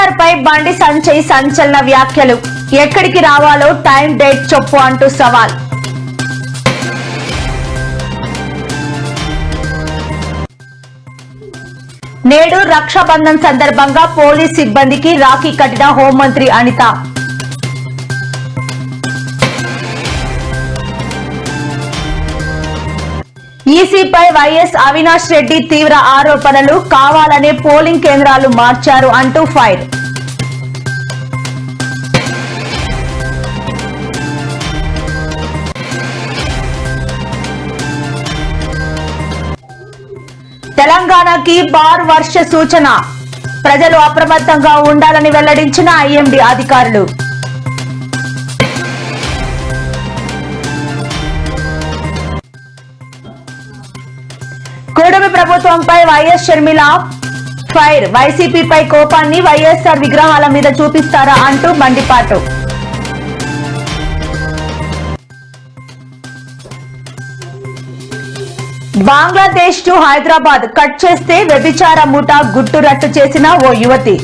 కేసీఆర్ పై బండి సంజయ్ సంచలన వ్యాఖ్యలు. ఎక్కడికి రావాలో టైం డేట్ చెప్పు అంటూ సవాల్. నేడు రక్షాబంధన్ సందర్భంగా పోలీస్ సిబ్బందికి రాఖీ కట్టిన హోంమంత్రి అనిత. ఈసీపై వైఎస్ అవినాష్ రెడ్డి తీవ్ర ఆరోపణలు. కావాలనే పోలింగ్ కేంద్రాలు మార్చారు అంటూ ఫైర్. తెలంగాణకి బార్ వర్ష సూచన. ప్రజలు అప్రమత్తంగా ఉండాలని వెల్లడించిన ఐఎండీ అధికారులు. కూటమి ప్రభుత్వంపై వైఎస్ షర్మిల ఫైర్. వైసీపీపై కోపాన్ని వైఎస్ఆర్ విగ్రహాల మీద చూపిస్తారా అంటూ మండిపాటు. బంగ్లాదేశ్ టు హైదరాబాద్ కట్ చేస్తే వ్యభిచార ముఠా గుట్టు రట్టు చేసిన ఓ యువతి.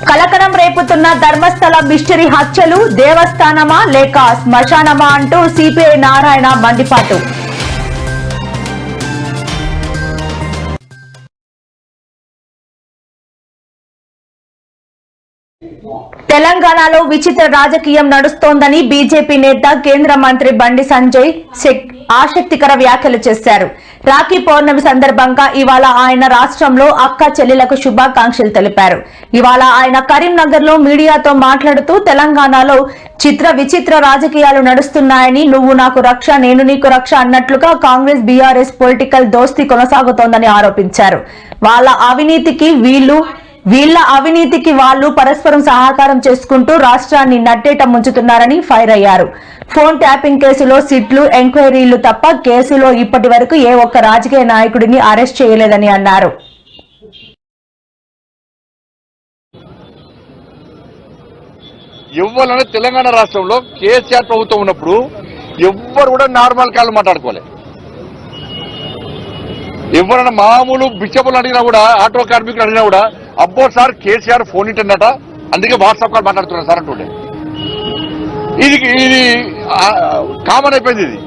కలకలం రేపుతున్న ధర్మస్థల మిస్టరీ హత్యలు. దేవస్థానమా లేక శ్మశానమా అంటూ సిపిఐ నారాయణ మండిపాటు. తెలంగాణలో విచిత్ర రాజకీయం నడుస్తోందని బీజేపీ నేత కేంద్ర మంత్రి బండి సంజయ్ ఆసక్తికర వ్యాఖ్యలు చేశారు. రాఖీ పౌర్ణమి సందర్భంగా ఇవాళ ఆయన రాష్ట్రంలో అక్క చెల్లెలకు శుభాకాంక్షలు తెలిపారు. ఇవాళ ఆయన కరీంనగర్ లో మీడియాతో మాట్లాడుతూ తెలంగాణలో విచిత్ర రాజకీయాలు నడుస్తున్నాయని, నువ్వు నాకు రక్ష నేను నీకు రక్ష అన్నట్లుగా కాంగ్రెస్ బీఆర్ఎస్ పొలిటికల్ దోస్తీ కొనసాగుతోందని ఆరోపించారు. వీళ్ల అవినీతికి వాళ్లు పరస్పరం సహకారం చేసుకుంటూ రాష్ట్రాన్ని నట్టేట ముంచుతున్నారని ఫైర్ అయ్యారు. ఫోన్ ట్యాపింగ్ కేసులో సిట్లు, ఎంక్వైరీలు తప్ప కేసులో ఇప్పటి వరకు ఏ ఒక్క రాజకీయ నాయకుడిని అరెస్ట్ చేయలేదని అన్నారు. ఇవ్వాలని తెలంగాణ రాష్ట్రంలో కేసీఆర్ ప్రభుత్వం ఉన్నప్పుడు ఎవ్వరు కూడా నార్మల్ కాళ్ళు మాట్లాడుకోలే. ఎవరైనా మామూలు బిచ్చపులు అడిగినా కూడా, ఆటో కార్మికులు అడిగినా కూడా, అబ్బో సార్ కేసీఆర్ ఫోన్ ఇంటన్నట, అందుకే వాట్సాప్ కాల్ మాట్లాడుతున్నారు సార్ అంటుండే. ఇది కామన్ అయిపోయింది. ఇది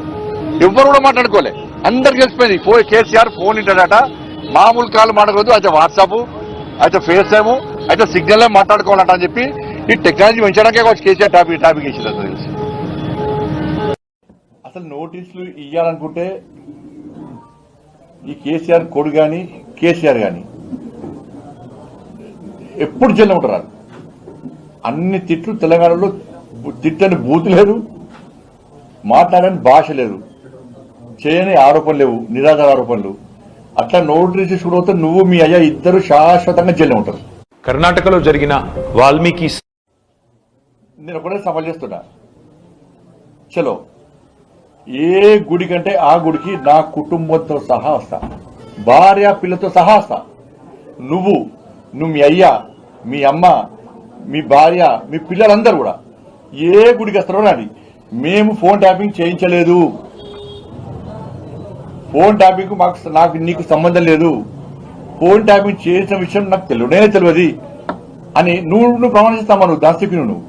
ఎవ్వరు కూడా మాట్లాడుకోలే, అందరికి తెలిసిపోయింది. కేసీఆర్ ఫోన్ ఇంటన్నట, మామూలు కాల్ మాట్లాడదు, అయితే వాట్సాప్, అయితే ఫేస్ టైము, అయితే సిగ్నల్ మాట్లాడుకోవాలంట అని చెప్పి ఈ టెక్నాలజీ పెంచడానికే వచ్చి కేసీఆర్ టాపిక్ ఇచ్చింది. తెలిసి అసలు నోటీసులు ఇవ్వాలనుకుంటే ఈ కేసీఆర్ కొడు కానీ కేసీఆర్ కానీ ఎప్పుడు జైల్లో ఉంటారు. అన్ని తిట్లు తెలంగాణలో తిట్టని బూతు లేదు, మాట్లాడని భాష లేదు, చేయని ఆరోపణలు లేవు, నిరాధార ఆరోపణలు. అట్లా నోటీసు చూడవుతా నువ్వు మీ అయ్యా ఇద్దరు శాశ్వతంగా జైల్లో ఉంటారు. కర్ణాటకలో జరిగిన వాల్మీకి నేను ఒకటే సవాల్ చేస్తున్నా, చలో ఏ గుడి కంటే ఆ గుడికి నా కుటుంబంతో సహా వస్తా, భార్య పిల్లతో సహా వస్తా. నువ్వు మీ అయ్యా, మీ అమ్మ, మీ భార్య, మీ పిల్లలందరూ కూడా ఏ గుడికి వస్తారో నాది. మేము ఫోన్ ట్యాపింగ్ చేయించలేదు, ఫోన్ ట్యాపింగ్ నాకు నీకు సంబంధం లేదు, ఫోన్ ట్యాపింగ్ చేసిన విషయం నాకు తెలియదు అని నువ్వు ప్రమాణం చేస్తామా? నువ్వు దాస్తికి నువ్వు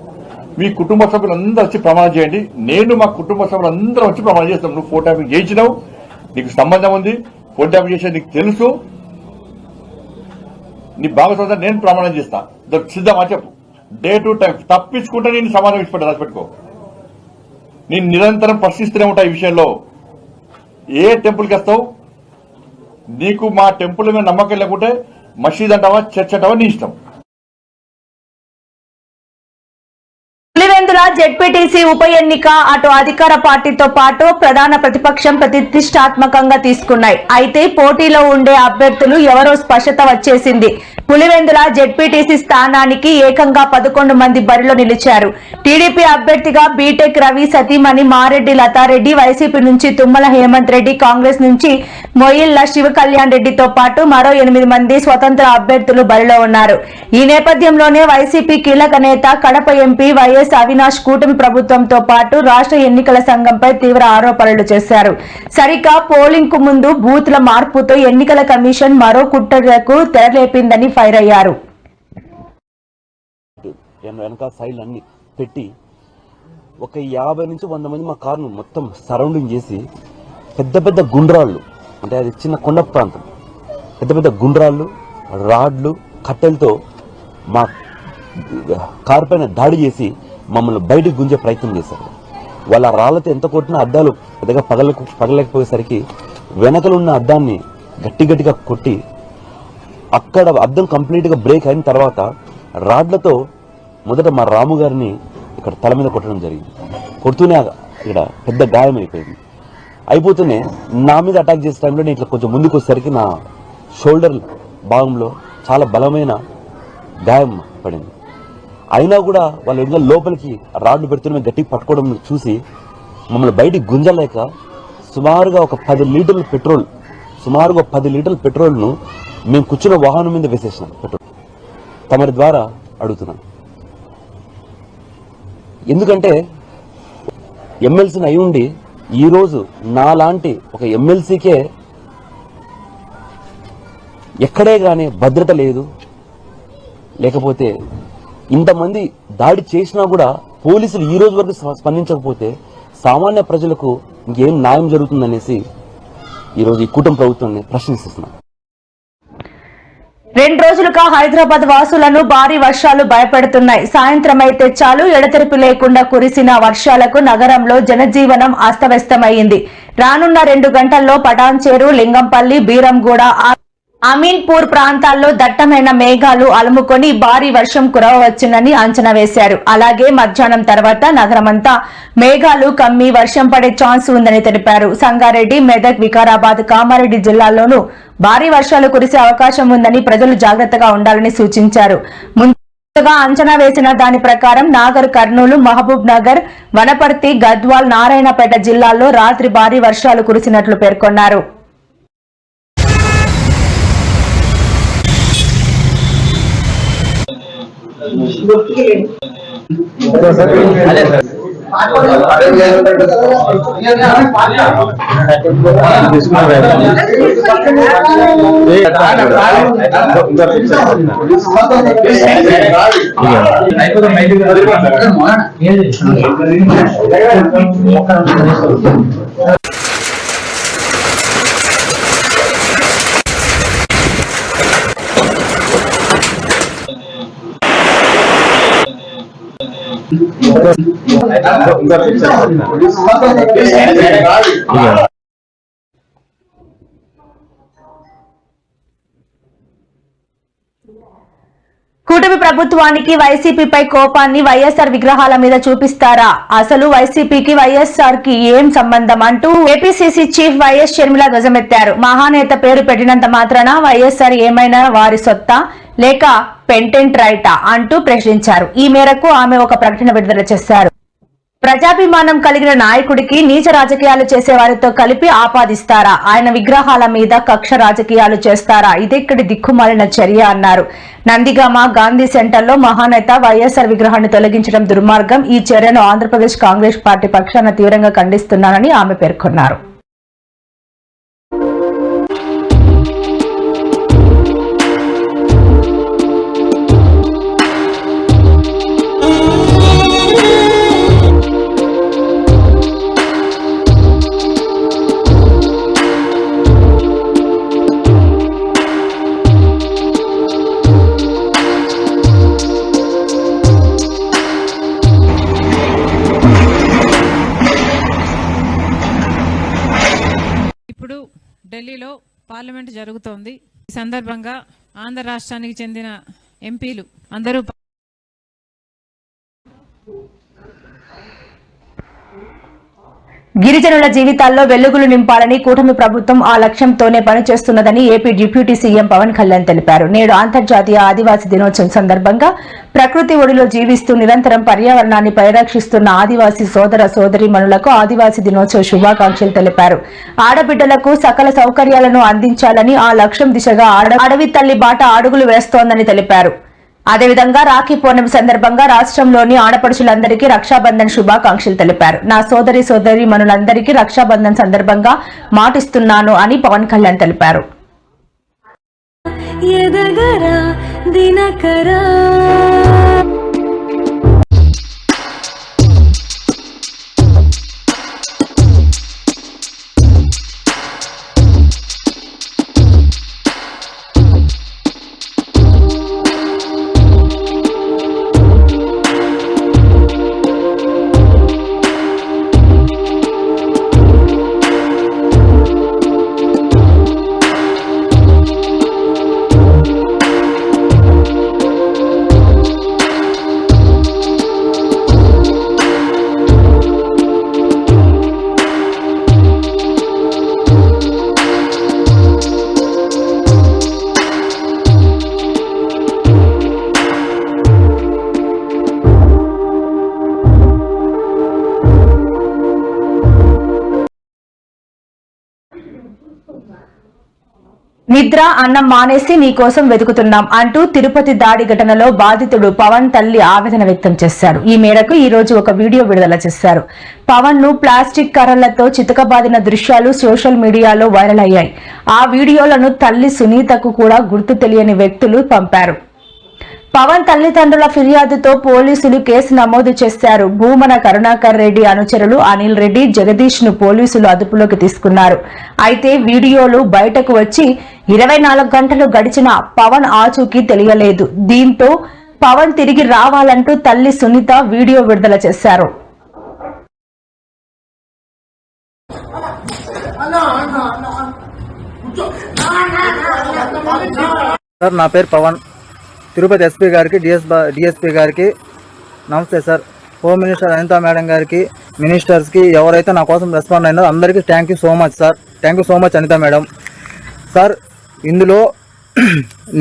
మీ కుటుంబ సభ్యులందరూ వచ్చి ప్రమాణం చేయండి, నేను మా కుటుంబ సభ్యులందరూ వచ్చి ప్రమాణం చేస్తాం. నువ్వు ఫోన్ ట్యాపింగ్ చేయించినావు, నీకు సంబంధం ఉంది, ఫోన్ ట్యాపింగ్ చేసేది నీకు తెలుసు, నీ భాగస్వామ్యం నేను ప్రమాణం చేస్తా. సిద్ధమా చెప్పు, డే టు టైం. తప్పించుకుంటే నేను సమాధానం ఇచ్చిపెట్టా, రాసిపెట్టుకో. నేను నిరంతరం ప్రశ్నిస్తూనే ఉంటా ఈ విషయంలో. ఏ టెంపుల్కి వస్తావు, నీకు మా టెంపుల్ మీద నమ్మకం లేకుంటే మసీద్ అంటావా, చర్చ్ అంటావా, నీ ఇష్టం. జెడ్పీటీసీ ఉప ఎన్నిక అటు అధికార పార్టీతో పాటు ప్రధాన ప్రతిపక్షం ప్రతిష్టాత్మకంగా తీసుకున్నాయి. అయితే పోటీలో ఉండే అభ్యర్థులు ఎవరో స్పష్టత వచ్చేసింది. పులివెందుల జెడ్పీటీసీ స్థానానికి ఏకంగా 11 మంది బరిలో నిలిచారు. టీడీపీ అభ్యర్థిగా బీటెక్ రవి సతీమణి మారెడ్డి లతారెడ్డి, వైసీపీ నుంచి తుమ్మల హేమంత్ రెడ్డి, కాంగ్రెస్ నుంచి మొయిల్ల శివ కళ్యాణ్ రెడ్డితో పాటు మరో 8 మంది స్వతంత్ర అభ్యర్థులు బరిలో ఉన్నారు. ఈ నేపథ్యంలోనే వైసీపీ కీలక నేత కడప ఎంపీ వైఎస్ అవినాష్ కూటమి ప్రభుత్వంతో పాటు రాష్ట్ర ఎన్నికల సంఘంపై తీవ్ర ఆరోపణలు చేశారు. సరిగ్గా పోలింగ్ కు ముందు బూత్ల మార్పుతో ఎన్నికల కమిషన్ మరో కుట్రకు తెరలేపిందని ఫైర్ అయ్యారు. వెనక సైడ్ అన్ని పెట్టి ఒక 50 నుంచి 100 మంది మా కారును మొత్తం సరౌండింగ్ చేసి పెద్ద పెద్ద గుండ్రాళ్ళు, అంటే అది చిన్న కొండ ప్రాంతం, పెద్ద పెద్ద గుండ్రాళ్ళు, రాడ్లు, కట్టెలతో మా కారు పైన దాడి చేసి మమ్మల్ని బయటికి గుంజే ప్రయత్నం చేశారు. వాళ్ళ రాళ్లతో ఎంత కొట్టినా అద్దాలు పెద్దగా పగలేకపోయేసరికి వెనకలున్న అద్దాన్ని గట్టిగా కొట్టి అక్కడ అద్దం కంప్లీట్ గా బ్రేక్ అయిన తర్వాత రాడ్లతో మొదట మా రాము గారిని ఇక్కడ తల మీద కొట్టడం జరిగింది. కొడుతూనే ఇక్కడ పెద్ద గాయం అయిపోతూనే నా మీద అటాక్ చేసే టైంలో నేను ఇట్లా కొంచెం ముందుకు వచ్చేసరికి నా షోల్డర్ భాగంలో చాలా బలమైన గాయం పడింది. అయినా కూడా వాళ్ళు ఇంకా లోపలికి రాడ్లు పెడుతూనే గట్టిగా పట్టుకోవడం చూసి మమ్మల్ని బయటికి గుంజలేక సుమారుగా ఒక 10 లీటర్ల పెట్రోల్ను మేము కూర్చున్న వాహనం మీద వేసేసినాం. పెట్రోల్ తమరి ద్వారా అడుగుతున్నాం, ఎందుకంటే ఎమ్మెల్సీని అయి ఉండి ఈరోజు నాలాంటి ఒక ఎమ్మెల్సీకే ఎక్కడే కానీ భద్రత లేదు, లేకపోతే ఇంతమంది దాడి చేసినా కూడా పోలీసులు ఈ రోజు వరకు స్పందించకపోతే సామాన్య ప్రజలకు ఇంకేం న్యాయం జరుగుతుందనేసి ఈరోజు ఈ కూటమి ప్రభుత్వాన్ని ప్రశ్నిస్తున్నాం. 2 రోజులుగా హైదరాబాద్ వాసులను భారీ వర్షాలు భయపెడుతున్నాయి. సాయంత్రం అయితే చాలు ఎడతెరిపి లేకుండా కురిసిన వర్షాలకు నగరంలో జనజీవనం అస్తవ్యస్తమైంది. రానున్న 2 గంటల్లో పటాన్చేరు, లింగంపల్లి, బీరంగూడ, అమీన్పూర్ ప్రాంతాల్లో దట్టమైన మేఘాలు అలుముకొని భారీ వర్షం కురవవచ్చునని అంచనా వేశారు. అలాగే మధ్యాహ్నం తర్వాత నగరమంతా మేఘాలు కమ్మి వర్షం పడే ఛాన్స్ ఉందని తెలిపారు. సంగారెడ్డి, మెదక్, వికారాబాద్, కామారెడ్డి జిల్లాల్లోనూ భారీ వర్షాలు కురిసే అవకాశం ఉందని ప్రజలు జాగ్రత్తగా ఉండాలని సూచించారు. ముందుగా అంచనా వేసిన దాని ప్రకారం నాగర్ కర్నూలు, మహబూబ్ నగర్, వనపర్తి, గద్వాల్, నారాయణపేట జిల్లాల్లో రాత్రి భారీ వర్షాలు కురిసినట్లు పేర్కొన్నారు. కూటమి ప్రభుత్వానికి వైసీపీపై కోపాన్ని వైఎస్ఆర్ విగ్రహాల మీద చూపిస్తారా? అసలు వైసీపీకి వైఎస్ఆర్ కి ఏం సంబంధం అంటూ ఏపీసీసీ చీఫ్ వైఎస్ షర్మిల ధ్వజమెత్తారు. మహానేత పేరు పెట్టినంత మాత్రాన వైఎస్ఆర్ ఏమైనా వారి సొత్తా లేక పెంటెంట్ రైటా అంటూ ప్రశ్నించారు. ఈ మేరకు ఆమె ఒక ప్రకటన విడుదల చేశారు. ప్రజాభిమానం కలిగిన నాయకుడికి నీచ రాజకీయాలు చేసే వారితో కలిపి ఆపాదిస్తారా? ఆయన విగ్రహాల మీద కక్ష రాజకీయాలు చేస్తారా? ఇదెక్కడి దిక్కుమాలిన చర్య అన్నారు. నందిగామ గాంధీ సెంటర్లో మహానేత వైఎస్ఆర్ విగ్రహాన్ని తొలగించడం దుర్మార్గం. ఈ చర్యను ఆంధ్రప్రదేశ్ కాంగ్రెస్ పార్టీ పక్షాన తీవ్రంగా ఖండిస్తున్నానని ఆమె పేర్కొన్నారు. ఢిల్లీలో పార్లమెంట్ జరుగుతోంది. ఈ సందర్భంగా ఆంధ్ర రాష్ట్రానికి చెందిన ఎంపీలు అందరూ గిరిజనుల జీవితాల్లో వెలుగులు నింపాలని కూటమి ప్రభుత్వం ఆ లక్ష్యంతోనే పనిచేస్తున్నదని AP deputy CM Pawan Kalyan తెలిపారు. నేడు అంతర్జాతీయ ఆదివాసీ దినోత్సవం సందర్భంగా ప్రకృతి ఒడిలో జీవిస్తూ నిరంతరం పర్యావరణాన్ని పరిరక్షిస్తున్న ఆదివాసీ సోదర సోదరీమణులకు ఆదివాసీ దినోత్సవ శుభాకాంక్షలు తెలిపారు. ఆడబిడ్డలకు సకల సౌకర్యాలను అందించాలని ఆ లక్ష్యం దిశగా అడవి తల్లి బాట అడుగులు వేస్తోందని తెలిపారు. అదేవిధంగా రాఖీ పౌర్ణమి సందర్భంగా రాష్ట్రంలోని ఆడపడుచులందరికీ రక్షాబంధన్ శుభాకాంక్షలు తెలిపారు. నా సోదరి మనులందరికీ రక్షాబంధన్ సందర్భంగా మాటిస్తున్నాను అని పవన్ కళ్యాణ్ తెలిపారు. నిద్ర అన్నం మానేసి నీ కోసం వెతుకుతున్నాం అంటూ తిరుపతి దాడి ఘటనలో బాధితుడు పవన్ తల్లి ఆవేదన వ్యక్తం చేశారు. ఈ మేరకు ఈ రోజు ఒక వీడియో విడుదల చేశారు. పవన్ ను ప్లాస్టిక్ కర్రలతో చితకబాదిన దృశ్యాలు సోషల్ మీడియాలో వైరల్ అయ్యాయి. ఆ వీడియోలను తల్లి సునీతకు కూడా గుర్తు తెలియని వ్యక్తులు పంపారు. పవన్ తల్లిదండ్రుల ఫిర్యాదుతో పోలీసులు కేసు నమోదు చేశారు. భూమన కరుణాకర్ రెడ్డి అనుచరులు అనిల్ రెడ్డి, జగదీష్ ను పోలీసులు అదుపులోకి తీసుకున్నారు. అయితే వీడియోలు బయటకు వచ్చి 24 గంటలు గడిచిన పవన్ ఆచూకీ తెలియలేదు. దీంతో పవన్ తిరిగి రావాలంటూ తల్లి సునీత వీడియో విడుదల చేశారు. సార్, నా పేరు పవన్. తిరుపతి ఎస్పీ గారికి, డిఎస్పీ గారికి నమస్తే sir. Home minister Anitha madam గారికి, మినిస్టర్స్కి, ఎవరైతే నా కోసం రెస్పాండ్ అయినారో అందరికీ thank you so much sir. Thank you so much Anitha madam. Sir, ఇందులో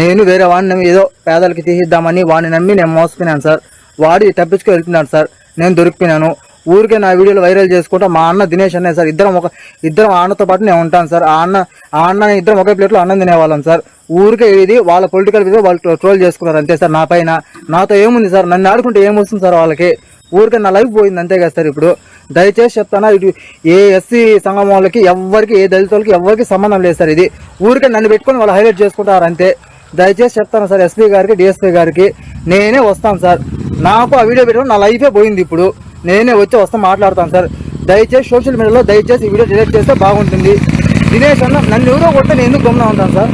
నేను వేరే వాడిని ఏదో పేదలకి తీసిద్దామని వాడిని నమ్మి నేను మోసపోయినాను సార్. వాడి తప్పించుకు వెళ్తున్నాడు సార్. నేను దొరికిపోయినాను. ఊరికే నా వీడియోలు వైరల్ చేసుకుంటా మా అన్న దినేష్ అనే సార్, ఇద్దరం అన్నతో పాటు నేను ఉంటాను సార్. ఆ అన్న ఇద్దరం ఒకే ప్లేట్లో అన్నం తినేవాళ్ళం సార్. ఊరికే ఇది వాళ్ళ పొలిటికల్ వీడియో వాళ్ళు ట్రోల్ చేసుకున్నారు అంతే సార్. నా పైన నాతో ఏముంది సార్? నన్ను ఆడుకుంటే ఏమొస్తుంది సార్ వాళ్ళకి? ఊరికే నా లైఫ్ పోయింది అంతే కదా సార్. ఇప్పుడు దయచేసి చెప్తానా, ఇటు ఏ ఎస్సీ సంఘం వాళ్ళకి ఎవరికి, ఏ దళితులకి ఎవరికి సంబంధం లేదు సార్. ఇది ఊరికే నన్ను పెట్టుకొని వాళ్ళు హైలైట్ చేసుకుంటారు అంతే. దయచేసి చెప్తాను సార్, ఎస్పీ గారికి, డిఎస్పీ గారికి నేనే వస్తాను సార్. నాకు ఆ వీడియో పెట్టడం నా లైఫే పోయింది. ఇప్పుడు నేనే వచ్చి వస్తా మాట్లాడతాను సార్. దయచేసి సోషల్ మీడియాలో దయచేసి ఈ వీడియో డిలీట్ చేస్తే బాగుంటుంది. దినేష్ అన్న నన్ను ఎవరో కొడితే నేను ఎందుకు గమనం ఉంటాను సార్?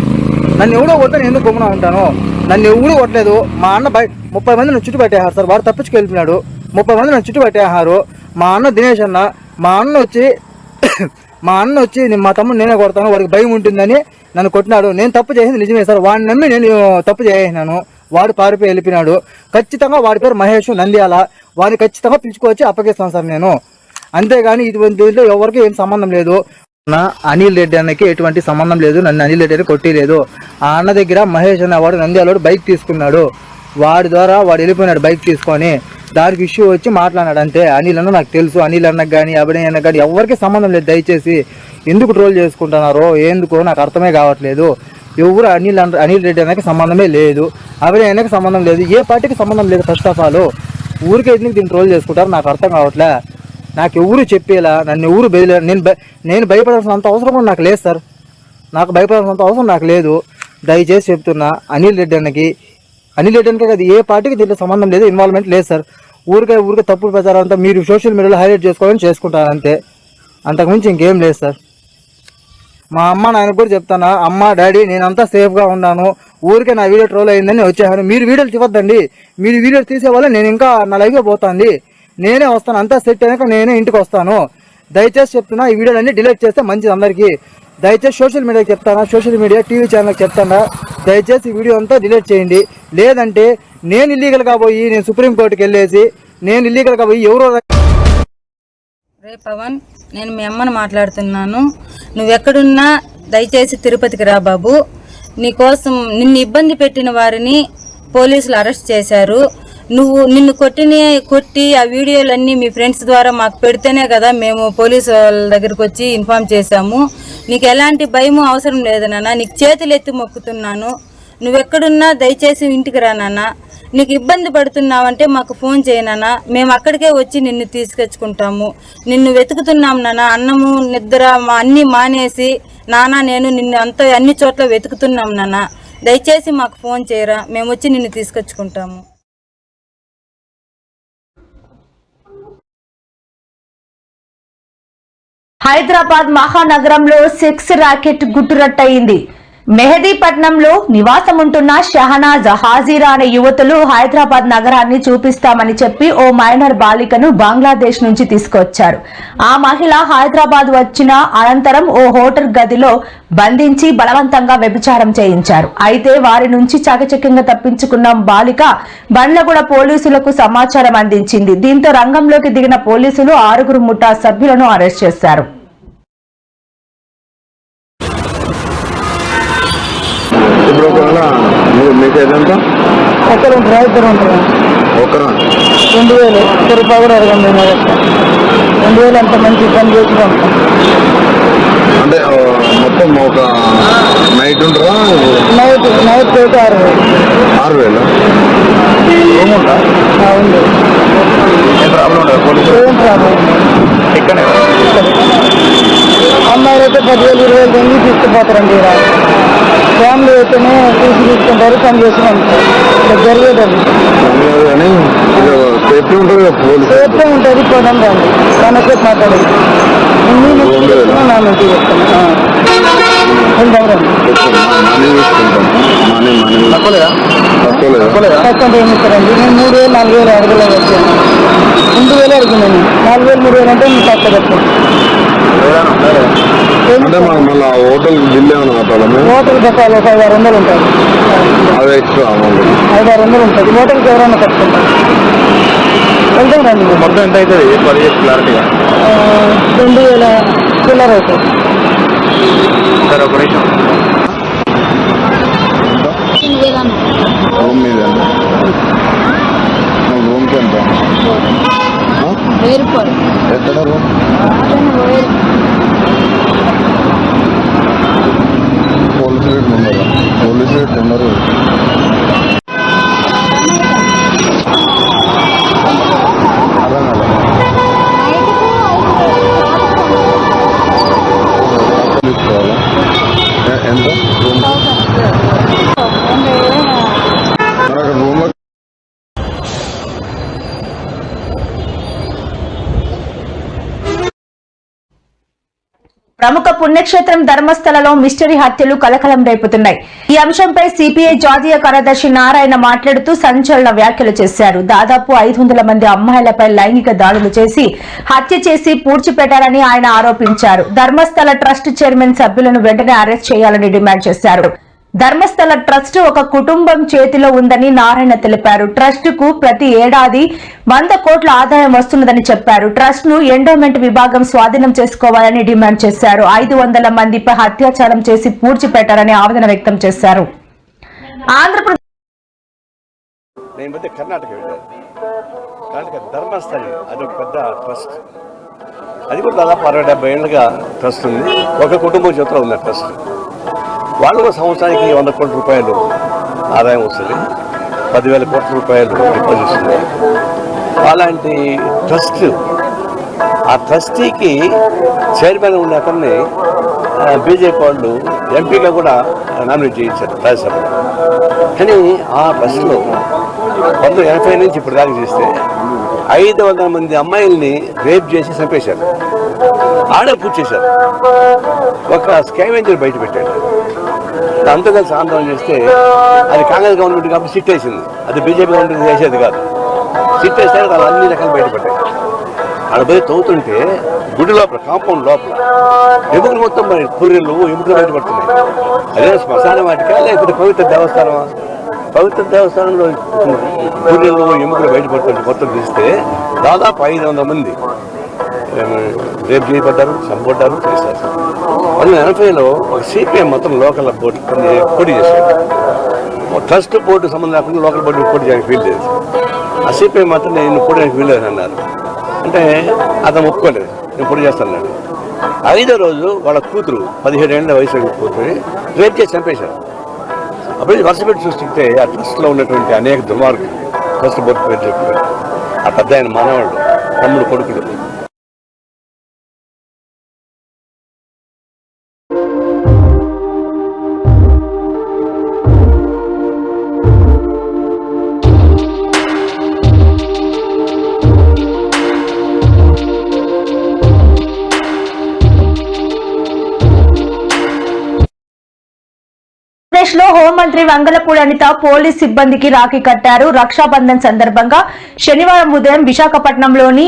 నన్ను ఎవరో కొడితే నేను ఎందుకు గమనం ఉంటాను? నన్ను ఎవరు కొట్టలేదు. మా అన్న 30 మంది నన్ను చుట్టుపట్టేహారు సార్. వాడు తప్పించుకెళ్ళిపోయినాడు. 30 మంది నన్ను చుట్టుపట్టేహారు. మా అన్న దినేష్ అన్న, మా అన్న వచ్చి మా తమ్ముడు నేనే కొడతాను, వాడికి భయం ఉంటుందని నన్ను కొట్టినాడు. నేను తప్పు చేసింది నిజమే సార్. వాడిని నమ్మి నేను తప్పు చేసినాను. వాడు పారిపోయి వెళ్ళిపోయినాడు. ఖచ్చితంగా వాడి పేరు మహేష్ నంద్యాల. వాడిని ఖచ్చితంగా పిలుచుకొచ్చి అప్పగిస్తాను సార్ నేను. అంతేగాని ఇటువంటి ఎవరికి ఏం సంబంధం లేదు. నా అనిల్ రెడ్డి అన్నకి ఎటువంటి సంబంధం లేదు. నన్ను అనిల్ రెడ్డి అని కొట్టిలేదు. ఆ అన్న దగ్గర మహేష్ అన్న వాడు నంద్యాల బైక్ తీసుకున్నాడు. వాడి ద్వారా వాడు వెళ్ళిపోయినాడు బైక్ తీసుకొని. దానికి ఇష్యూ వచ్చి మాట్లాడినాడు అంతే. అనిల్ అన్న నాకు తెలుసు. అనిల్ అన్నకు కానీ అభినయ్ అన్నకు కానీ ఎవరికి సంబంధం లేదు. దయచేసి ఎందుకు ట్రోల్ చేసుకుంటున్నారో ఎందుకో నాకు అర్థమే కావట్లేదు. ఎవరు అనిల్ రెడ్డి అన్నకి సంబంధమే లేదు. అభినయ్ అన్నకి సంబంధం లేదు. ఏ పార్టీకి సంబంధం లేదు. ఫస్ట్ ఆఫ్ ఆల్ ఊరికే ఎందుకు దీన్ని ట్రోల్ చేసుకుంటారు నాకు అర్థం కావట్లే. నాకు ఎవరు చెప్పేలా, నన్ను ఎవరు బెదిలేరు. నేను భయపడాల్సినంత అవసరం కూడా నాకు లేదు సార్. నాకు భయపడాల్సినంత అవసరం నాకు లేదు. దయచేసి చెప్తున్నా, అనిల్ రెడ్డి అన్నకి కదా ఏ పార్టీకి దీంట్లో సంబంధం లేదు, ఇన్వాల్వ్మెంట్ లేదు సార్. ఊరికే తప్పుడు ప్రచారం అంతా మీరు సోషల్ మీడియాలో హైలైట్ చేసుకోవాలని చేసుకుంటారు అంతే. అంతకుమించి ఇంకేం లేదు సార్. మా అమ్మ నాయనకు కూడా చెప్తాను, అమ్మ డాడీ నేనంతా సేఫ్గా ఉన్నాను. ఊరికే నా వీడియో ట్రోల్ అయిందని వచ్చేసాను. మీరు వీడియోలు తీవద్దండి. మీరు వీడియోలు తీసేవాళ్ళ నేను ఇంకా నా లైఫ్గా పోతుంది. నేనే వస్తాను. అంతా సెట్ అయినాక నేనే ఇంటికి వస్తాను. దయచేసి చెప్తున్నా, ఈ వీడియోలన్నీ డిలీట్ చేస్తే మంచిది అందరికీ. దయచేసి సోషల్ మీడియాకి చెప్తానా, సోషల్ మీడియా టీవీ ఛానల్కి చెప్తానా, దయచేసి ఈ వీడియో అంతా డిలీట్ చేయండి. లేదంటే నేను ఇల్లీగల్గా పోయి నేను సుప్రీంకోర్టుకి వెళ్ళేసి నేను ఇల్లీగల్గా పోయి ఎవరో రే పవన్, నేను మీ అమ్మని మాట్లాడుతున్నాను. నువ్వెక్కడున్నా దయచేసి తిరుపతికి రా బాబు. నిన్ను ఇబ్బంది పెట్టిన వారిని పోలీసులు అరెస్ట్ చేశారు. నిన్ను కొట్టి ఆ వీడియోలన్నీ మీ ఫ్రెండ్స్ ద్వారా మాకు పెడితేనే కదా మేము పోలీసు వాళ్ళ దగ్గరకు వచ్చి ఇన్ఫార్మ్ చేశాము. నీకు ఎలాంటి భయము అవసరం లేదు నాన్న. నీకు చేతులు ఎత్తి మొక్కుతున్నాను. నువ్వెక్కడున్నా దయచేసి ఇంటికి రా నాన్న. నీకు ఇబ్బంది పడుతున్నావంటే మాకు ఫోన్ చేయనా, మేము అక్కడికే వచ్చి నిన్ను తీసుకొచ్చుకుంటాము. నిన్ను వెతుకుతున్నాం నాన్న. అన్నము నిద్ర అన్నీ మానేసి నాన్న నేను నిన్ను అన్ని చోట్ల వెతుకుతున్నాం నాన్న. దయచేసి మాకు ఫోన్ చేయరా, మేము వచ్చి నిన్ను తీసుకొచ్చుకుంటాము. హైదరాబాద్ మహానగరంలో సెక్స్ ర్యాకెట్ గుట్టురట్టయింది. మెహదీపట్నంలో నివాసం ఉంటున్న షహనాజ్, హాజీరా అనే యువతులు హైదరాబాద్ నగరాన్ని చూపిస్తామని చెప్పి ఓ మైనర్ బాలికను బంగ్లాదేశ్ నుంచి తీసుకొచ్చారు. ఆ మహిళ హైదరాబాద్ వచ్చిన అనంతరం ఓ హోటల్ గదిలో బంధించి బలవంతంగా వ్యభిచారం చేయించారు. అయితే వారి నుంచి చాకచక్యంగా తప్పించుకున్న బాలిక బండ్లగూడ పోలీసులకు సమాచారం అందించింది. దీంతో రంగంలోకి దిగిన పోలీసులు 6 ముఠా సభ్యులను అరెస్ట్ చేశారు. ఇప్పుడు ఒకవేళ మీకు ఏదంతా ఒకరు ఉంటారా, ఇద్దరు ఉంటారా? ఒకరా 2000 1 రూపాయి కూడా అడగండి. 2000 అంత మంచి పని చేసి ఉంటాం. అంటే మొత్తం ఒక నైట్ ఉంటారా? నైట్ అయితే 6000 రూమ్ ఉంటా ఉంది. ఏం ప్రాబ్లం ఉండదు పోలీసు ఏం ప్రాబ్లం? ఇక్కడే అమ్మాయిలు అయితే 10,000 20,000 తెంగి తీసుకుపోతారండి. ఫ్యామిలీ అయితేనే తీసుకుంటారు, పని చేసి ఉంటారు. జరిగేది అది కానీ సేఫ్టీ ఉంటుంది కదా పోలీసు. సేఫ్టీ ఉంటుంది. పోదాం రండి, దానిసేపు మాట్లాడండి. నా నుంచి చెప్తాను. వెళ్దాం రండి. మనీ తీసుకుంటాం. మనీ తక్కువలేదా? తక్కువ ఏమి ఇస్తారండి? నేను 3,000 4,000 అడగలేదు. వచ్చాను 2,000 అడిగినాను. 4,000 3,000 అంటే మీకు తక్కువ చెప్తాను. అంటే మనం మళ్ళీ హోటల్ బిల్ ఏమైనా కట్టాలా? హోటల్ కట్టాలి. ఒక 500-600 ఉంటుంది. అది ఎక్స్ట్రా అమౌంట్ 500-600 ఉంటుంది. హోటల్కి ఎవరైనా కట్టుకుంటారు. వెళ్దాం రండి. మొత్తం ఎంత అవుతుంది? 10 క్లారిటీగా 2,000 చిల్లర అవుతుంది. సరే ఒక నిమిషం. రూమ్ మీద రూమ్కి ఎంత? ఎక్కడ రూమ్? పోలీసు రేట్లు ఉండదా? పోలీసు రేట్లు ఉండరు. అర్థం కదా? తీసుకోవాలా? ఎంత రూమ్? మరి అక్కడ రూమ్లో ప్రముఖ పుణ్యక్షేత్రం ధర్మస్థలలో మిస్టరీ హత్యలు కలకలం రేపుతున్నాయి. ఈ అంశంపై సిపిఐ జాతీయ కార్యదర్శి నారాయణ మాట్లాడుతూ సంచలన వ్యాఖ్యలు చేశారు. దాదాపు 500 మంది అమ్మాయిలపై లైంగిక దాడులు చేసి హత్య చేసి పూడ్చిపెట్టారని ఆయన ఆరోపించారు. ధర్మస్థల ట్రస్ట్ చైర్మన్ సభ్యులను వెంటనే అరెస్ట్ చేయాలని డిమాండ్ చేశారు. ధర్మస్థల ట్రస్ట్ ఒక కుటుంబం చేతిలో ఉందని నారాయణ తెలిపారు. ట్రస్ట్ కు ప్రతి ఏడాది 100 కోట్ల ఆదాయం వస్తున్నదని చెప్పారు. ట్రస్ట్ ను ఎండోమెంట్ విభాగం స్వాధీనం చేసుకోవాలని డిమాండ్ చేశారు. 500 మందిపై అత్యాచారం చేసి పూడ్చిపెట్టారని ఆవేదన వ్యక్తం చేశారు. ఆంధ్రప్రదేశ్ కర్ణాటక ధర్మస్థలి అదొక పెద్ద ట్రస్ట్. అది కూడా దాదాపు 60-70 ఏళ్ళుగా ట్రస్ట్ ఉంది. ఒక కుటుంబం చేతిలో ఉంది ట్రస్ట్. వాళ్ళు సంవత్సరానికి 100 కోట్ల రూపాయలు ఆదాయం వస్తుంది. 10,000 కోట్ల రూపాయలు డిపాజిట్స్ ఉన్నాయి. అలాంటి ట్రస్ట్, ఆ ట్రస్టీకి చైర్మన్ ఉన్న అతన్ని బీజేపీ వాళ్ళు ఎంపీగా కూడా నామినేట్ చేయించారు రాజ్యసభలో. కానీ ఆ ట్రస్ట్లో 1980 నుంచి ఇప్పుడు దాకా చేస్తే 500 మంది అమ్మాయిల్ని రేప్ చేసి చంపేశారు. ఆడే పూర్తి చేశారు. ఒక స్కావెంజర్ బయట పెట్టాడు. అంతా కలిసి ఆందోళన చేస్తే అది కాంగ్రెస్ గవర్నమెంట్ కాబట్టి సిట్ వేసింది. అది బీజేపీ గవర్నమెంట్ చేసేది కాదు. సిట్ వేస్తే వాళ్ళు అన్ని రకాలు బయటపడ్డాయి. ఆడ పోయి తవ్వుతుంటే గుడి లోపల, కాంపౌండ్ లోపల ఎముకలు మొత్తం మరి పుర్రెలు ఎముకలు బయటపడుతున్నాయి. అదే శ్మశాన వాటికా లేకపోతే పవిత్ర దేవస్థానమా? పవిత్ర దేవస్థానంలో పుర్రెలు ఎముకలు బయటపడుతుంటే మొత్తం తీస్తే దాదాపు 500 మంది రేపు చేయబడ్డారు, చంపబడ్డారు, చేశారు. 1980లో ఒక సిపిఎం మొత్తం లోకల్ బోర్డు పోటీ చేశారు. ట్రస్ట్ బోర్డు సంబంధం లేకుండా లోకల్ బోర్డు పోటీ చేయడానికి వీల్లేదు. ఆ సిపిఎం మాత్రం నేను పోటీ చేయడానికి వీల్లేదు అన్నారు. అంటే అతను ఒప్పుకోలేదు, నేను పోటీ చేస్తాను. 5వ రోజు వాళ్ళ కూతురు 17 ఏళ్ల వయసు కూతురు రేపు చేసి చంపేశారు. అప్పుడు వరుస పెట్టి చూస్తుంటే ఆ ట్రస్ట్లో ఉన్నటువంటి అనేక దుర్మార్గులు ట్రస్ట్ బోర్డు పేరు చెప్పారు. ఆ పెద్ద ఆయన మనవాళ్ళు, తమ్ముడు, కొడుకులు. ఆంధ్రప్రదేశ్ లో హోంమంత్రి వంగలపూడి అనిత పోలీస్ సిబ్బందికి రాఖీ కట్టారు. రక్షాబంధన్ సందర్భంగా శనివారం ఉదయం విశాఖపట్నంలోని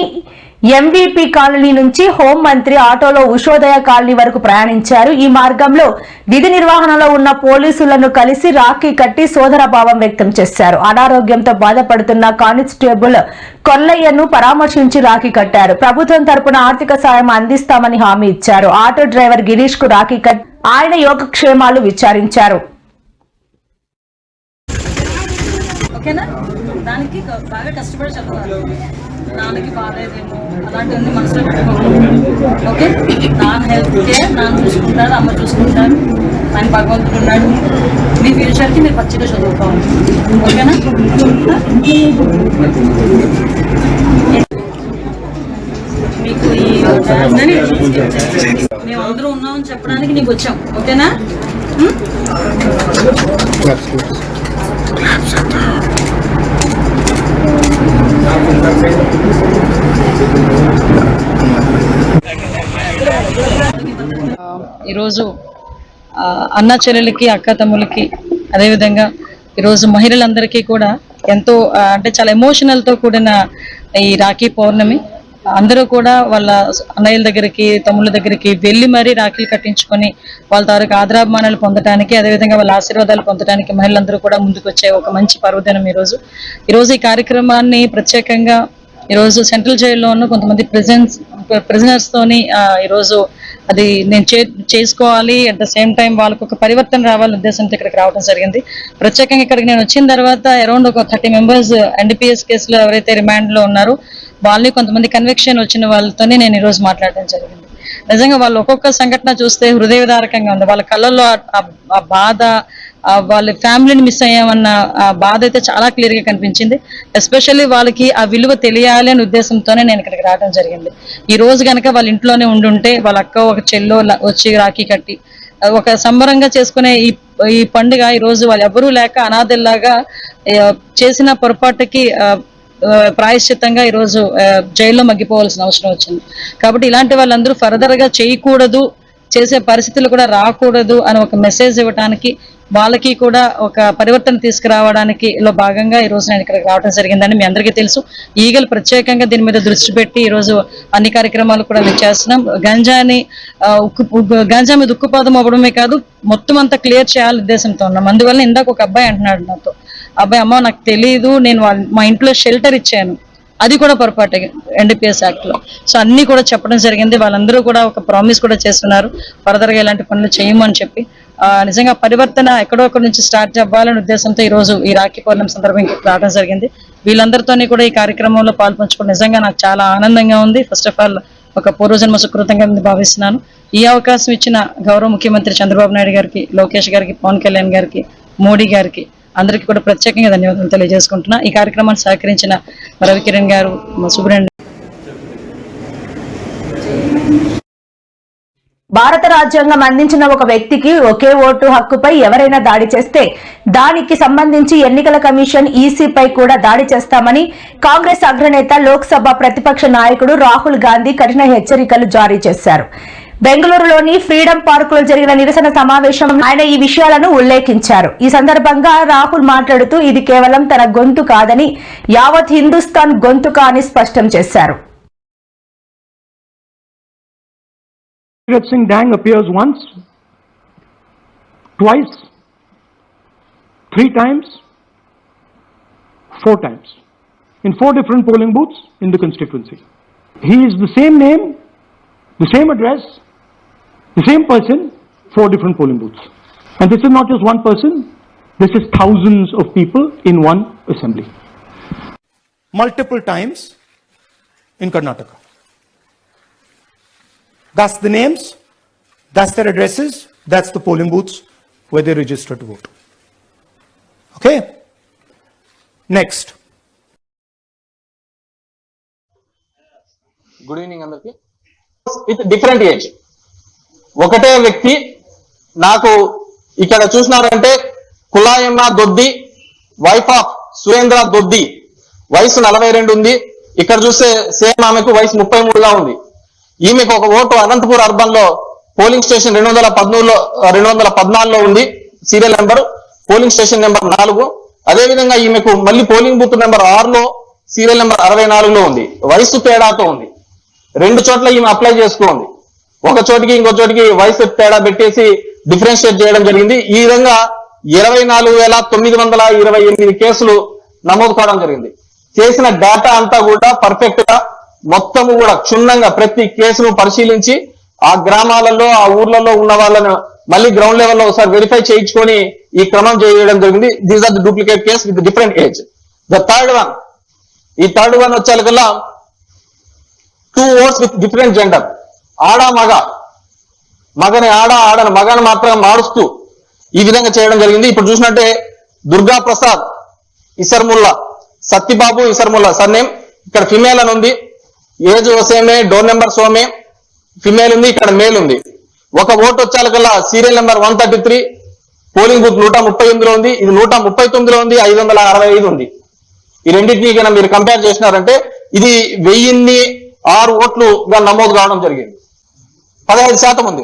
ఎంవీపీ కాలనీ నుంచి హోంమంత్రి ఆటోలో ఉషోదయ కాలనీ వరకు ప్రయాణించారు. ఈ మార్గంలో విధి నిర్వహణలో ఉన్న పోలీసులను కలిసి రాఖీ కట్టి సోదరభావం వ్యక్తం చేశారు. అనారోగ్యంతో బాధపడుతున్న కానిస్టేబుల్ కొల్లయ్యను పరామర్శించి రాఖీ కట్టారు. ప్రభుత్వం తరపున ఆర్థిక సాయం అందిస్తామని హామీ ఇచ్చారు. ఆటో డ్రైవర్ గిరీష్ కు రాఖీ కట్టి ఆయన యోగక్షేమాలు విచారించారు. ఓకేనా, దానికి బాగా కష్టపడి చదవాలి. నాన్నకి బాగాలేదేమో అలాంటివన్నీ మనసులో పెట్టుకోవాలి. ఓకే, నాన్న హెల్త్ కేర్ నాన్న చూసుకుంటారు, అమ్మ చూసుకుంటారు, ఆయన భగవంతుడు ఉన్నాడు. మీ ఫ్యూచర్కి మీరు పచ్చిగా చదువుకోవాలి. ఓకేనా, మీకు ఈ మేమందరం ఉన్నామని చెప్పడానికి నీకు వచ్చాం. ఓకేనా, ఈరోజు అన్న చెల్లెలకి, అక్క తమ్ములకి, అదేవిధంగా ఈరోజు మహిళలందరికీ కూడా ఎంతో అంటే చాలా ఎమోషనల్తో కూడిన ఈ రాఖీ పౌర్ణమి. అందరూ కూడా వాళ్ళ అన్నయ్యల దగ్గరికి, తమ్ముళ్ళ దగ్గరికి వెళ్ళి మరీ రాఖీలు కట్టించుకొని వాళ్ళ తాలూకు ఆదరాభిమానాలు పొందడానికి, అదేవిధంగా వాళ్ళ ఆశీర్వాదాలు పొందడానికి మహిళలందరూ కూడా ముందుకు వచ్చే ఒక మంచి పర్వదినం ఈరోజు ఈ కార్యక్రమాన్ని ప్రత్యేకంగా ఈరోజు సెంట్రల్ జైల్లోనూ కొంతమంది ప్రిజనర్స్ తోని ఈరోజు అది నేను చేసుకోవాలి, అట్ ద సేమ్ టైం వాళ్ళకు ఒక పరివర్తన రావాలనే ఉద్దేశంతో ఇక్కడికి రావడం జరిగింది. ప్రత్యేకంగా ఇక్కడికి నేను వచ్చిన తర్వాత అరౌండ్ ఒక 30 మెంబర్స్ ఎన్డీపీఎస్ కేసులో ఎవరైతే రిమాండ్ లో ఉన్నారో వాళ్ళని, కొంతమంది కన్విక్షన్ వచ్చిన వాళ్ళతోనే నేను ఈరోజు మాట్లాడడం జరిగింది. నిజంగా వాళ్ళు ఒక్కొక్క సంఘటన చూస్తే హృదయదారకంగా ఉంది. వాళ్ళ కళ్ళల్లో ఆ బాధ, వాళ్ళ ఫ్యామిలీని మిస్ అయ్యామన్న ఆ బాధ అయితే చాలా క్లియర్ గా కనిపించింది. ఎస్పెషల్లీ వాళ్ళకి ఆ విలువ తెలియాలి అనే ఉద్దేశంతోనే నేను ఇక్కడికి రావడం జరిగింది. ఈ రోజు కనుక వాళ్ళ ఇంట్లోనే ఉండుంటే వాళ్ళ అక్క, ఒక చెల్లో వచ్చి రాఖీ కట్టి ఒక సంబరంగా చేసుకునే ఈ పండుగ ఈ రోజు వాళ్ళు ఎవరూ లేక అనాథల్లాగా చేసిన పొరపాటుకి ప్రాయశ్చిత్తంగా ఈరోజు జైల్లో మగ్గిపోవాల్సిన అవసరం వచ్చింది. కాబట్టి ఇలాంటి వాళ్ళందరూ ఫర్దర్ గా చేయకూడదు, చేసే పరిస్థితులు కూడా రాకూడదు అని ఒక మెసేజ్ ఇవ్వడానికి, వాళ్ళకి కూడా ఒక పరివర్తన తీసుకురావడానికి భాగంగా ఈ రోజు నేను ఇక్కడికి రావడం జరిగిందని మీ అందరికీ తెలుసు. ఈగలు ప్రత్యేకంగా దీని మీద దృష్టి పెట్టి ఈ రోజు అన్ని కార్యక్రమాలు కూడా మేము చేస్తున్నాం. గంజా మీద ఉక్కుపాదం అవ్వడమే కాదు, మొత్తం అంతా క్లియర్ చేయాలని ఉద్దేశంతో ఉన్నాం. అందువల్ల ఇందాక ఒక అబ్బాయి అంటున్నాడు నాతో, అబ్బాయి అమ్మ నాకు తెలియదు, నేను మా ఇంట్లో షెల్టర్ ఇచ్చాను, అది కూడా పొరపాటు ఎన్డీపీఎస్ యాక్ట్ లో. సో అన్ని కూడా చెప్పడం జరిగింది. వాళ్ళందరూ కూడా ఒక ప్రామిస్ కూడా చేస్తున్నారు, ఫర్దర్ గా ఇలాంటి పనులు చేయమని చెప్పి. నిజంగా పరివర్తన ఎక్కడో ఒకటి నుంచి స్టార్ట్ అవ్వాలనే ఉద్దేశంతో ఈ రోజు ఈ రాఖీ పౌర్ణమి సందర్భంగా రావడం జరిగింది. వీళ్ళందరితోని కూడా ఈ కార్యక్రమంలో పాల్పంచుకోవడం నిజంగా నాకు చాలా ఆనందంగా ఉంది. ఫస్ట్ ఆఫ్ ఆల్ ఒక పూర్వజన్మ సుకృతంగా భావిస్తున్నాను. ఈ అవకాశం ఇచ్చిన గౌరవ ముఖ్యమంత్రి చంద్రబాబు నాయుడు గారికి, లోకేష్ గారికి, పవన్ కళ్యాణ్ గారికి, మోడీ గారికి అందరికీ కూడా ప్రత్యేకంగా ధన్యవాదాలు తెలియజేసుకుంటున్నా. ఈ కార్యక్రమాన్ని సహకరించిన రవికిరణ్ గారు, సుబ్రహ్మణ్యం. భారత రాజ్యాంగం అందించిన ఒక వ్యక్తికి ఒకే ఓటు హక్కుపై ఎవరైనా దాడి చేస్తే దానికి సంబంధించి ఎన్నికల కమిషన్ ఈసీపై కూడా దాడి చేస్తామని కాంగ్రెస్ అగ్రనేత లోక్సభ ప్రతిపక్ష నాయకుడు రాహుల్ గాంధీ కఠిన హెచ్చరికలు జారీ చేశారు. బెంగళూరులోని ఫ్రీడమ్ పార్క్ లో జరిగిన నిరసన సమావేశంలో ఆయన ఈ విషయాలను ఉల్లేఖించారు. ఈ సందర్భంగా రాహుల్ మాట్లాడుతూ ఇది కేవలం తన గొంతు కాదని యావత్ హిందుస్థాన్ గొంతుక అని స్పష్టం చేశారు. Kirat Singh Dang appears once, twice, 3 times, 4 times in 4 different polling booths in the constituency. he is the same name, the same address, the same person, 4 different polling booths. And this is not just one person, this is thousands of people in one assembly. Multiple times in Karnataka. That's the names, that's their addresses, that's the polling booths where they register to vote. Okay? Next. Good evening అందరికి. With different age ఒకటే వ్యక్తి నాకు ఇక్కడ చూసినారంటే Kulayamma Doddi wife of Surendra Doddi వయసు 42 ఉంది. ఇక్కడ చూస్తే సేమ్ ఆమెకు వయసు 33గా ఉంది. ఈమెకు ఒక ఓటు అనంతపూర్ అర్బన్ లో పోలింగ్ స్టేషన్ 214లో ఉంది. Serial number polling station number 4. అదేవిధంగా ఈమెకు మళ్ళీ పోలింగ్ బూత్ నెంబర్ 6లో సీరియల్ నెంబర్ 64లో ఉంది. వయసు తేడాతో ఉంది. 2 చోట్ల ఈమె అప్లై చేసుకోండి. ఒక చోటికి ఇంకో చోటికి వయసు తేడా పెట్టేసి డిఫరెన్షియేట్ చేయడం జరిగింది. ఈ విధంగా 24,928 కేసులు నమోదు కావడం జరిగింది. చేసిన డేటా అంతా కూడా పర్ఫెక్ట్ గా మొత్తం కూడా క్షుణ్ణంగా ప్రతి కేసును పరిశీలించి ఆ గ్రామాలలో ఆ ఊర్లలో ఉన్న వాళ్ళను మళ్ళీ గ్రౌండ్ లెవెల్లో ఒకసారి వెరిఫై చేయించుకొని ఈ క్రమం చేయడం జరిగింది. These are the duplicate case with different age. The third one వచ్చేకల్లా 2 votes విత్ డిఫరెంట్ జెండర్. ఆడ మగని ఆడని మగని మాత్రం మారుస్తూ ఈ విధంగా చేయడం జరిగింది. ఇప్పుడు చూసినట్టే దుర్గా ప్రసాద్ ఇసర్ముల్లా, సత్యబాబు ఇసర్ముల్లా సర్నేమ్. ఇక్కడ ఫిమేల్ అని ఉంది. ఏజ్ సేమే, డోర్ నెంబర్ సోమే, ఫిమేల్ ఉంది, ఇక్కడ మేల్ ఉంది. ఒక ఓటు వచ్చేకల్లా సీరియల్ నెంబర్ 133 పోలింగ్ బూత్ 138లో ఉంది. ఇది 139లో ఉంది, 565 ఉంది. ఈ రెండింటినీ కన్నా మీరు కంపేర్ చేసినారంటే ఇది 1006 ఓట్లుగా నమోదు కావడం జరిగింది. 15% ఉంది.